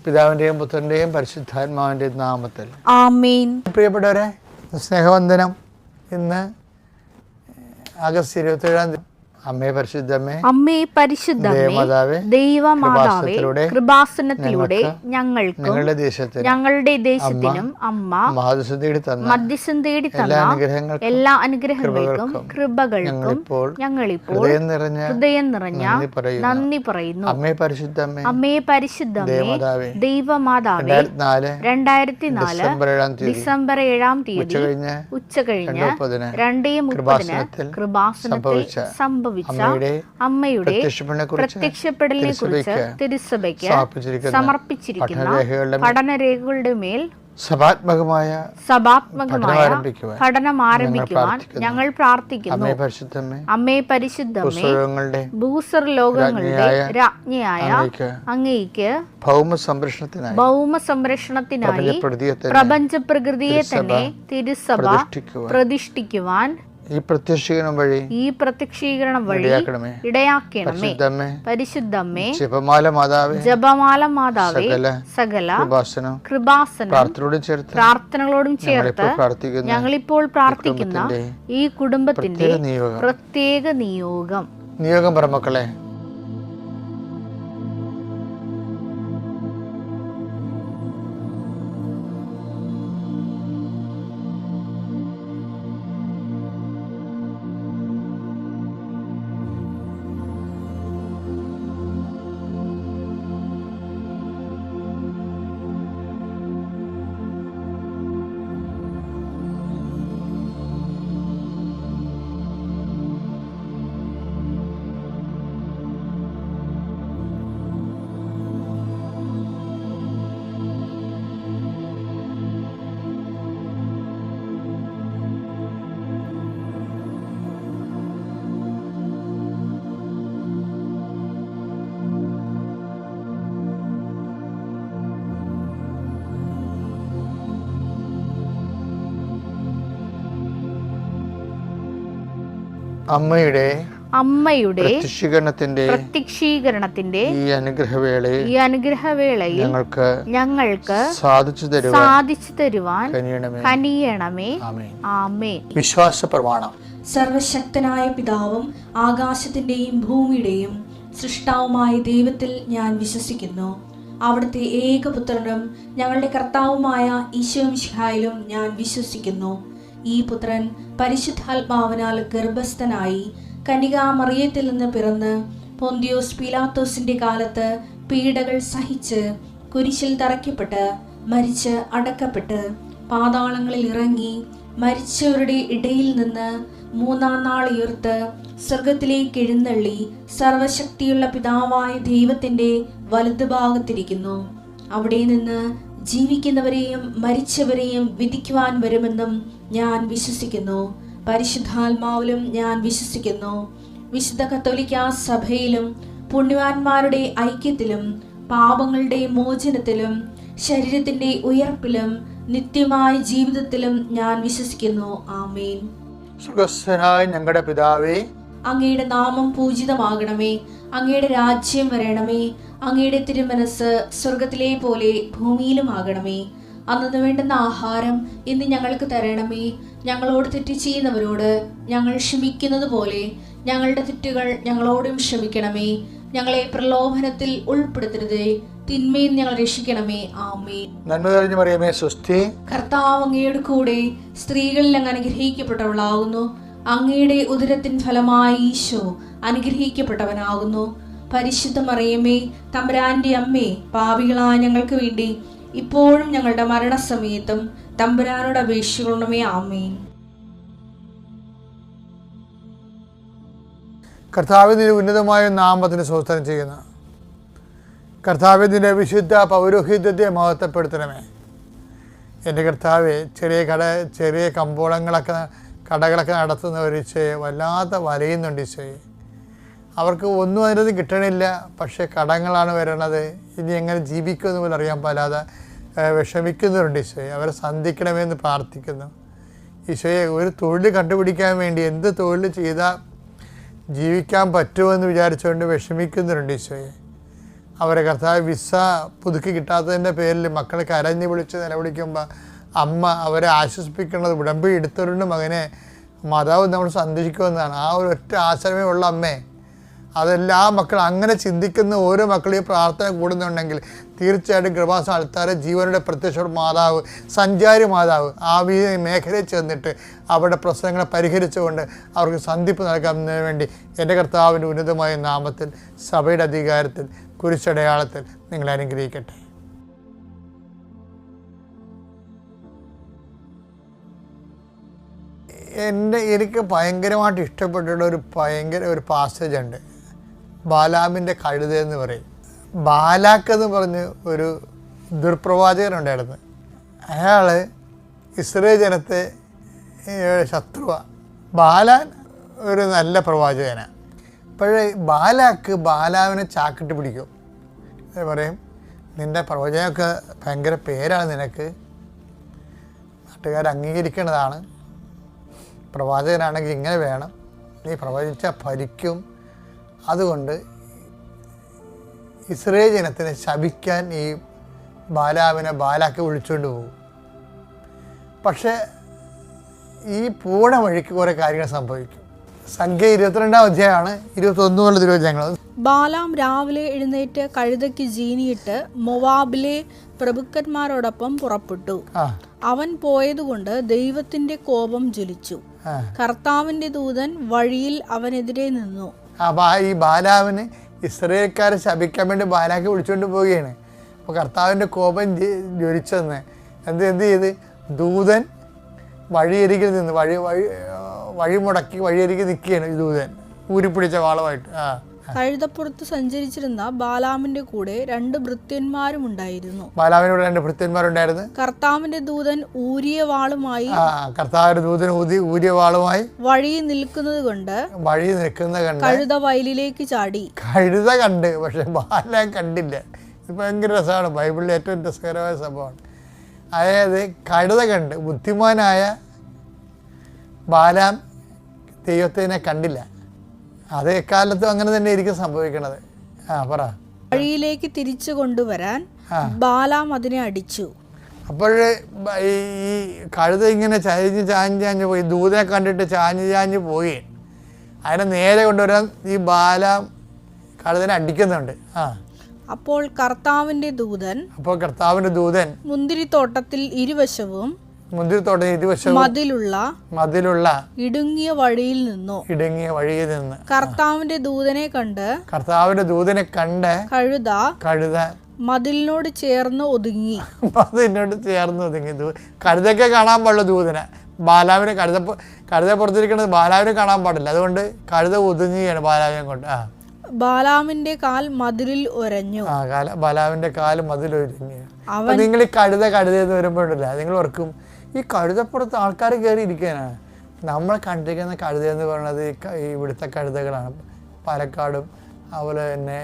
പിതാവിൻ്റെയും പുത്രൻ്റെയും പരിശുദ്ധാത്മാവിൻ്റെയും നാമത്തിൽ ആമേൻ. പ്രിയപ്പെട്ടവരെ, സ്നേഹവന്ദനം. ഇന്ന് ആഗസ്റ്റ് 27 തീയതി അമ്മേ പരിശുദ്ധമ്മേ, അമ്മേ പരിശുദ്ധമ്മേ, ദൈവമാതാവേ, കൃപാസനത്തിലൂടെ ഞങ്ങൾക്കും ഞങ്ങളുടെ ദേശത്തിനും അമ്മ മധ്യസ്ഥം തേടി തന്ന എല്ലാ അനുഗ്രഹങ്ങൾക്കും കൃപകൾക്കും ഞങ്ങളിപ്പോൾ ഹൃദയം നിറഞ്ഞ നന്ദി പറയുന്നു. അമ്മേ പരിശുദ്ധമ്മേ, അമ്മേ പരിശുദ്ധമ്മേ, ദൈവമാതാവേ, 2004 ഡിസംബർ 7 തീയതി ഉച്ചകഴിഞ്ഞ് 2:30 കൃപാസനത്തിൽ സംഭവിച്ച അമ്മയുടെ പ്രത്യക്ഷപ്പെടലിനെ കുറിച്ച് തിരുസഭയ്ക്ക് സമർപ്പിച്ചിരിക്കുന്ന പഠനരേഖകളുടെ മേൽ സഭാത്മകമായ പഠനം ആരംഭിക്കുവാൻ ഞങ്ങൾ പ്രാർത്ഥിക്കുന്നു. അമ്മേ പരിശുദ്ധമ്മേ, ഭൂസ്വർലോകങ്ങളുടെ രാജ്ഞിയായ അങ്ങേയ്ക്ക് ഭൗമ സംരക്ഷണത്തിനായി പ്രപഞ്ച പ്രകൃതിയെ തന്നെ തിരുസഭ പ്രതിഷ്ഠിക്കുവാൻ ഈ പ്രത്യക്ഷീകരണം വഴി ഇടയാക്കണമേ. പരിശുദ്ധമ്മേ, ജപമാല മാതാവേ, സകല കൃപാസനം പ്രാർത്ഥനകളോടും ചേർത്ത് ഞങ്ങളിപ്പോൾ പ്രാർത്ഥിക്കുന്ന ഈ കുടുംബത്തിന്റെ പ്രത്യേക നിയോഗം പറമക്കളെ, അമ്മയുടെ പ്രത്യക്ഷീകരണത്തിന്റെ ഈ അനുഗ്രഹവേളയിൽ ഞങ്ങൾക്ക് സാധിച്ചു തരുവാൻ കനിയണമേ. ആമേൻ. വിശ്വാസ പ്രമാണം. സർവശക്തനായ പിതാവും ആകാശത്തിന്റെയും ഭൂമിയുടെയും സൃഷ്ടാവുമായ ദൈവത്തിൽ ഞാൻ വിശ്വസിക്കുന്നു. അവിടുത്തെ ഏകപുത്രനും ഞങ്ങളുടെ കർത്താവുമായ ഈശോമിശിഹായിലും ഞാൻ വിശ്വസിക്കുന്നു. ഈ പുത്രൻ പരിശുദ്ധാത്മാവിനാൽ ഗർഭസ്ഥനായി കന്യകാമറിയത്തിൽ നിന്ന് പിറന്ന് പൊന്തിയോസ് പീലാത്തോസിന്റെ കാലത്ത് പീഡകൾ സഹിച്ച് കുരിശിൽ തറയ്ക്കപ്പെട്ട് മരിച്ച് അടക്കപ്പെട്ട് പാതാളങ്ങളിൽ ഇറങ്ങി മരിച്ചവരുടെ ഇടയിൽ നിന്ന് 3-ാം നാൾ ഉയർത്ത് സ്വർഗത്തിലേക്ക് എഴുന്നള്ളി സർവശക്തിയുള്ള പിതാവായ ദൈവത്തിന്റെ വലതുഭാഗത്തിരിക്കുന്നു. അവിടെ നിന്ന് ജീവിക്കുന്നവരെയും മരിച്ചവരെയും വിധിക്കുവാൻ വരുമെന്നും ഞാൻ വിശ്വസിക്കുന്നു. പരിശുദ്ധാത്മാവിലും ഞാൻ വിശ്വസിക്കുന്നു. വിശുദ്ധ കത്തോലിക്കാ സഭയിലും പുണ്യവാന്മാരുടെ ഐക്യത്തിലും പാപങ്ങളുടെ മോചനത്തിലും ശരീരത്തിന്റെ ഉയർപ്പിലും നിത്യമായ ജീവിതത്തിലും ഞാൻ വിശ്വസിക്കുന്നു. ആമേൻ. സ്വർഗ്ഗസ്ഥനായ ഞങ്ങളുടെ പിതാവേ, അങ്ങയുടെ നാമം പൂജിതമാകണമേ. അങ്ങയുടെ രാജ്യം വരണമേ. അങ്ങയുടെ തിരുമനസ് സ്വർഗത്തിലെ പോലെ ഭൂമിയിലും ആകണമേ. അന്നു വേണ്ടുന്ന ആഹാരം ഇന്ന് ഞങ്ങൾക്ക് തരണമേ. ഞങ്ങളോട് തെറ്റ് ചെയ്യുന്നവരോട് ഞങ്ങൾ ക്ഷമിക്കുന്നത് പോലെ ഞങ്ങളുടെ തെറ്റുകൾ ഞങ്ങളോടും ക്ഷമിക്കണമേ. ഞങ്ങളെ പ്രലോഭനത്തിൽ ഉൾപ്പെടുത്തരുതേ, തിന്മയിൽ ഞങ്ങൾ രക്ഷിക്കണമേ. ആമേൻ. നന്മ നിറഞ്ഞ മറിയമേ, സ്വസ്തി. കർത്താവ് അങ്ങയുടെ കൂടെ സ്ത്രീകളിൽ അങ്ങ് അനുഗ്രഹിക്കപ്പെട്ടവളാകുന്നു. അങ്ങയുടെ ഉദരത്തിൻ ഫലമായി ഈശോ അനുഗ്രഹിക്കപ്പെട്ടവനാകുന്നു. പരിശുദ്ധ മറിയമേ, തമ്പുരാന്റെ അമ്മേ, പാപികളായ ഞങ്ങൾക്ക് വേണ്ടി ഇപ്പോഴും ഞങ്ങളുടെ മരണസമയത്തും തമ്പുരാനോട് അപേക്ഷിക്കണമേ. ആമേൻ. കർത്താവിന്റെ ഉന്നതമായ നാമത്തിന് സ്തോത്രം ചെയ്യുന്നു. കർത്താവിന്റെ വിശുദ്ധ പൗരോഹിത്യത്തെ മഹത്വപ്പെടുത്തണമേ. എൻ്റെ കർത്താവെ, ചെറിയ കടകളൊക്കെ നടത്തുന്നവർ വല്ലാത്ത വലയുന്നുണ്ട് ഈശോയെ. അവർക്ക് ഒന്നും അതിനകത്ത് കിട്ടണില്ല, പക്ഷേ കടങ്ങളാണ് വരണത്. ഇനി എങ്ങനെ ജീവിക്കുമെന്ന് പോലും അറിയാൻ പാലാതെ വിഷമിക്കുന്നവരുണ്ട് ഈശോയെ. അവരെ സന്ധിക്കണമെന്ന് പ്രാർത്ഥിക്കുന്നു. ഈശോയെ, ഒരു തൊഴിൽ കണ്ടുപിടിക്കാൻ വേണ്ടി എന്ത് തൊഴിൽ ചെയ്താൽ ജീവിക്കാൻ പറ്റുമെന്ന് വിചാരിച്ചുകൊണ്ട് വിഷമിക്കുന്നവരുണ്ട് ഈശോയെ. അവരെ കർത്താവ് വിസ പുതുക്കി കിട്ടാത്തതിൻ്റെ പേരിൽ മക്കൾ കരഞ്ഞ് വിളിച്ച് നിലവിളിക്കുമ്പോൾ അമ്മ അവരെ ആശ്വസിപ്പിക്കുന്നത് ഉടമ്പടി എടുത്തവരുടെ മകനെ മാതാവ് നമ്മൾ സന്ദർശിക്കുമെന്നാണ്. ആ ഒരു ഒറ്റ ആശ്രമേ ഉള്ള അമ്മേ. അതെല്ലാ മക്കളും അങ്ങനെ ചിന്തിക്കുന്ന ഓരോ മക്കളും ഈ പ്രാർത്ഥന കൂടുന്നുണ്ടെങ്കിൽ തീർച്ചയായിട്ടും കൃപാസന അൾത്താര ജീവനുടെ പ്രത്യക്ഷ മാതാവ്, സഞ്ചാരി മാതാവ് ആ മേഖലയിൽ ചെന്നിട്ട് അവരുടെ പ്രശ്നങ്ങളെ പരിഹരിച്ചുകൊണ്ട് അവർക്ക് സന്ധിപ്പ് നൽകുന്നതിന് വേണ്ടി എൻ്റെ കർത്താവിൻ്റെ ഉന്നതമായ നാമത്തിൽ സഭയുടെ അധികാരത്തിൽ കുരിശടയാളത്തിൽ നിങ്ങളെ അനുഗ്രഹിക്കട്ടെ. എനിക്ക് ഭയങ്കരമായിട്ട് ഇഷ്ടപ്പെട്ടിട്ടുള്ള ഒരു പാസേജ് ഉണ്ട്. ബാലാമിൻ്റെ കഴുത എന്ന് പറയും. ബാലാക്ക് എന്ന് പറഞ്ഞ് ഒരു ദുർപ്രവാചകനുണ്ടായിരുന്നു. അയാൾ ഇസ്രായേൽ ജനത്തെ ശത്രുവാണ്. ബാലാൻ ഒരു നല്ല പ്രവാചകനാണ്. അപ്പോഴേ ബാലാക്ക് ബാലാവിനെ ചാക്കിട്ട് പിടിക്കും. പറയും, നിൻ്റെ പ്രവചനമൊക്കെ ഭയങ്കര പേരാണ്, നിനക്ക് നാട്ടുകാർ അംഗീകരിക്കേണ്ടതാണ്, പ്രവാചകനാണെങ്കിൽ ഇങ്ങനെ വേണം, നീ പ്രവചിച്ചാൽ ഭരിക്കും, അതുകൊണ്ട് ഇസ്രായേൽ ജനത്തിനെ ശപിക്കാൻ ഈ ബാലാക്ക് വിളിച്ചുകൊണ്ട് പോകും. പക്ഷേ ഈ പൂണ വഴിക്ക് കുറേ കാര്യങ്ങൾ സംഭവിക്കും. സംഖ്യ 22-ാം അധ്യായമാണ്, 21 മുതൽ തിരുവചനങ്ങൾ. ബാലാം രാവിലെ എഴുന്നേറ്റ് കഴുതയ്ക്ക് ജീനിയിട്ട് മൊവാബിലെ പ്രഭുക്കന്മാരോടൊപ്പം പുറപ്പെട്ടു. അവൻ പോയതുകൊണ്ട് ദൈവത്തിന്റെ കോപം ജ്വലിച്ചു. കർത്താവിന്റെ ദൂതൻ വഴിയിൽ അവനെതിരെ നിന്നു. ഈ ബാലാവിന് ഇസ്രായേൽക്കാരെ ശപിക്കാൻ വേണ്ടി ബാലാക്ക് വിളിച്ചുകൊണ്ട് പോവുകയാണ്. അപ്പോൾ കർത്താവിൻ്റെ കോപം ജ്വലിച്ചെന്ന് എന്ത് ചെയ്ത് ദൂതൻ വഴിയരികിൽ നിന്ന് വഴി മുടക്കി വഴിയരികിൽ നിൽക്കുകയാണ്. ഈ ദൂതൻ ഊരിപ്പിടിച്ച വാളുമായിട്ട്. കഴുതപ്പുറത്ത് സഞ്ചരിച്ചിരുന്ന ബാലാമിന്റെ കൂടെ 2 ഭൃത്യന്മാരും ഉണ്ടായിരുന്നു. ബാലാമിനോട് 2 ഭൃത്യന്മാരുണ്ടായിരുന്നു. കർത്താവിന്റെ ദൂതൻ ഊരിയ വാളുമായി വഴി നിൽക്കുന്നത് കൊണ്ട് കഴുത വയലിലേക്ക് ചാടി. കഴുത കണ്ട്, പക്ഷെ ബാലാം കണ്ടില്ല. ഇത് ഭയങ്കര രസമാണ്. ബൈബിളിലെ ഏറ്റവും രസകരമായ സംഭവമാണ്. അതായത് കഴുത കണ്ട് ബുദ്ധിമാനായ ബാലാം ദൈവത്തിനെ കണ്ടില്ല. അത് എക്കാലത്തും അങ്ങനെ തന്നെ ആയിരിക്കും സംഭവിക്കണത്. പറ. വഴിയിലേക്ക് തിരിച്ചു കൊണ്ടുവരാൻ ബാലാം അതിനെ അടിച്ചു. അപ്പോൾ ഈ കഴുത ഇങ്ങനെ ചാഞ്ഞ് പോയി, ദൂതനെ കണ്ടിട്ട് ചാഞ്ഞ് പോയി. അതിനെ നേരെ കൊണ്ടുവരാൻ ഈ ബാലാം കഴുതനെ അടിക്കുന്നുണ്ട്. അപ്പോൾ കർത്താവിന്റെ ദൂതൻ മുന്തിരിത്തോട്ടത്തിൽ ഇരുവശവും മതിലുള്ള ഇടുങ്ങിയ വഴിയിൽ നിന്ന് കർത്താവിന്റെ ദൂതനെ കണ്ട് കഴുത മതിലിനോട് ചേർന്ന് ഒതുങ്ങി. കഴുതൊക്കെ കാണാൻ പാടില്ല ദൂതനെ. ബാലാവിനെ കഴുത പുറത്തിരിക്കുന്നത് ബാലാവിനെ കാണാൻ പാടില്ല. അതുകൊണ്ട് കഴുത ഒതുങ്ങുകയാണ് ബാലാവിനെ കൊണ്ട്. ബാലാമിന്റെ കാൽ മതിലിൽ ഉരഞ്ഞു. ബാലാവിന്റെ കാൽ മതിലൊരുങ്ങി. നിങ്ങൾ ഈ കഴുതെന്ന് വരുമ്പോഴല്ല നിങ്ങൾ ഓർക്കും ഈ കഴുതപ്പുറത്ത് ആൾക്കാർ കയറി ഇരിക്കാനാണ്. നമ്മൾ കണ്ടിരിക്കുന്ന കഴുത എന്ന് പറയുന്നത് ഇവിടുത്തെ കഴുതകളാണ്. പാലക്കാടും അതുപോലെ തന്നെ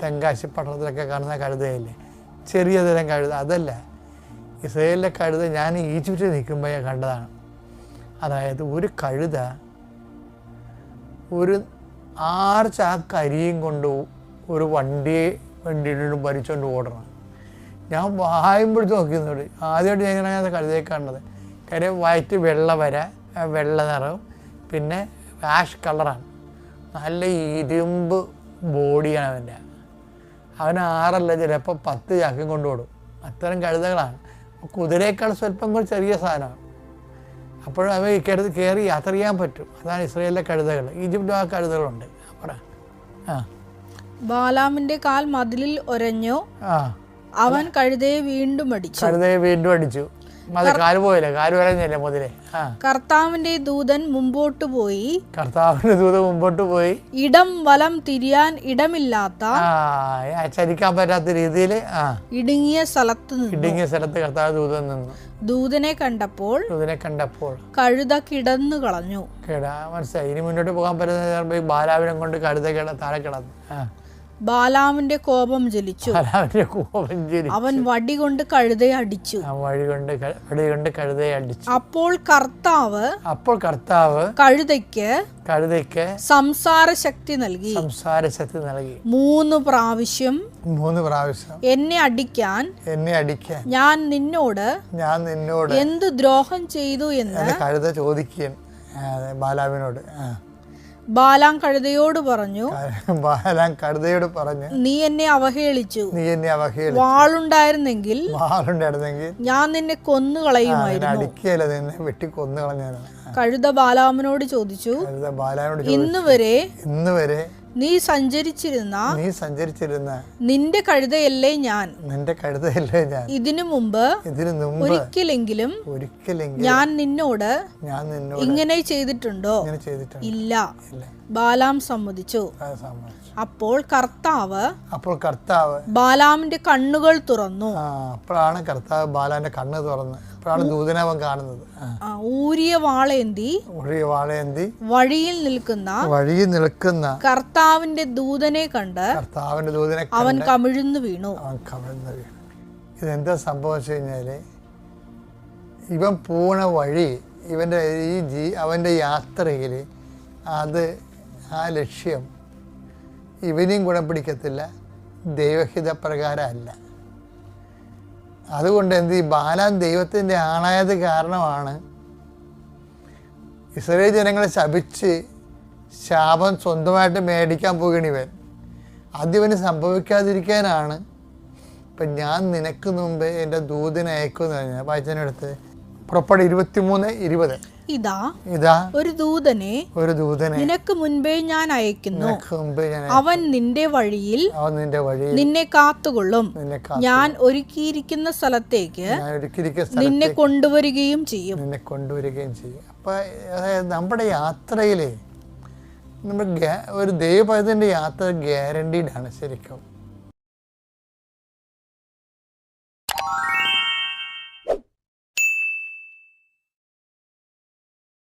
തെങ്കാശി പട്ടണത്തിലൊക്കെ കാണുന്ന കഴുതയല്ലേ, ചെറിയ തരം കഴുത. അതല്ല, ഇസ്രായേലിലെ കഴുത ഞാൻ ഈജിപ്തിൽ നിൽക്കുമ്പോൾ ഞാൻ കണ്ടതാണ്. അതായത് ഒരു കഴുത ഒരു 6 ചാക്ക് അരിയും കൊണ്ട് ഒരു വണ്ടിയിട്ട് ഭരിച്ചുകൊണ്ട് ഓടണം. ഞാൻ വായുമ്പോഴത്തെ നോക്കിയെന്നോട് ആദ്യമായിട്ട് ഞാൻ കഴുതയെ കാണുന്നത്. കാര്യം വയറ്റ് വെള്ള നിറവും പിന്നെ ആഷ് കളറാണ്. നല്ല ഇരുമ്പ് ബോഡിയാണ് അവന് 6 ചിലപ്പോൾ 10 ചാക്കും കൊണ്ടുപോടും. അത്തരം കഴുതകളാണ്. കുതിരയേക്കാൾ സ്വല്പം കൂടി ചെറിയ സാധനമാണ്. അപ്പോഴും അവ കയറി യാത്ര ചെയ്യാൻ പറ്റും. അതാണ് ഇസ്രായേലിലെ കഴുതകൾ. ഈജിപ്തിലും ആ കഴുതകളുണ്ട്. ബാലാമിന്റെ കാൽ മതിലിൽ ഒരഞ്ഞു. അവൻ കഴുതയെ വീണ്ടും അടിച്ചു. കാല് പോയില്ല, കാല് വരഞ്ഞല്ലേ മുതലേ. കർത്താവിന്റെ ദൂതൻ മുമ്പോട്ട് പോയി ഇടം വലം തിരിയാൻ ഇടമില്ലാത്ത ചലിക്കാൻ പറ്റാത്ത രീതിയിൽ ഇടുങ്ങിയ സ്ഥലത്ത് കർത്താവ് ദൂതൻ നിന്നു. ദൂതനെ കണ്ടപ്പോൾ കഴുത കിടന്നു കളഞ്ഞു. മനസ്സിലായി. ഇനി മുന്നോട്ട് പോകാൻ പറ്റുന്ന ബാലാവിനെ കൊണ്ട് കഴുത താഴെ കിടന്നു. ബാലാമിന്റെ കോപം ജ്വലിച്ചു. ബാലാമിന്റെ കോപം ജ്വലിച്ചു. അവൻ വടി കൊണ്ട് കഴുതയെ അടിച്ചു. വടി കൊണ്ട് കഴുതയെ അടിച്ചു. അപ്പോൾ കർത്താവ് കഴുതയ്ക്ക് സംസാര ശക്തി നൽകി. 3 പ്രാവശ്യം എന്നെ അടിക്കാൻ ഞാൻ നിന്നോട് എന്ത് ദ്രോഹം ചെയ്തു എന്ന് കഴുത ചോദിക്കുകയാണ് ബാലാമിനോട്. ബാലാം കഴുതയോട് പറഞ്ഞു, നീ എന്നെ അവഹേളിച്ചു. വാളുണ്ടായിരുന്നെങ്കിൽ ഞാൻ നിന്നെ കൊന്നുകളയുമായിരുന്നു. കഴുത ബാലാമിനോട് ചോദിച്ചു, ഇന്ന് വരെ നീ സഞ്ചരിച്ചിരുന്ന നിന്റെ കഴുതയല്ലേ ഞാൻ? ഇതിനു മുമ്പ് ഒരിക്കലെങ്കിലും ഞാൻ നിന്നോട് ഇങ്ങനെ ചെയ്തിട്ടുണ്ടോ? ഇല്ല. ബാലാം സമ്മതിച്ചു. അപ്പോൾ കർത്താവ് ബാലാമിന്റെ കണ്ണുകൾ തുറന്നു. അപ്പോഴാണ് കർത്താവ് ബാലാന്റെ കണ്ണ് തുറന്ന് ദൂതനവൻ കാണുന്നത്. ഊരിയ വാളേന്തി വഴിയിൽ നിൽക്കുന്ന കർത്താവിന്റെ ദൂതനെ കണ്ട് അവൻ കമിഴ്ന്നു വീണു. ഇതെന്താ സംഭവിച്ചു കഴിഞ്ഞാല്, ഇവൻ പോണ വഴി, അവന്റെ യാത്രയിൽ ആ ലക്ഷ്യം ഇവനെയും ഗുണം പിടിക്കത്തില്ല, ദൈവഹിത പ്രകാരമല്ല. അതുകൊണ്ട് ബാലാം ദൈവത്തിൻ്റെ ആണായത് കാരണമാണ് ഇസ്രായേൽ ജനങ്ങളെ ശപിച്ച് ശാപം സ്വന്തമായിട്ട് മേടിക്കാൻ പോകുകയാണ് ഇവൻ. അതിവന് സംഭവിക്കാതിരിക്കാനാണ് ഇപ്പം ഞാൻ നിനക്ക് മുമ്പ് എൻ്റെ ദൂതനെ അയക്കുമെന്ന് പറഞ്ഞാൽ വായിച്ചതിനടുത്ത് പുറപ്പാട് 23:20. ഇതാ ഒരു ദൂതനെ നിനക്ക് മുൻപേ ഞാൻ അയക്കുന്നു. അവൻ നിന്റെ വഴിയിൽ നിന്നെ കാത്തുകൊള്ളും. ഞാൻ ഒരുക്കിയിരിക്കുന്ന സ്ഥലത്തേക്ക് നിന്നെ കൊണ്ടുവരികയും ചെയ്യും. അപ്പൊ നമ്മുടെ യാത്രയില് ഒരു ദൈവപൈതന്റെ യാത്ര ഗ്യാരണ്ടീഡ് ആണ് ശരിക്കും.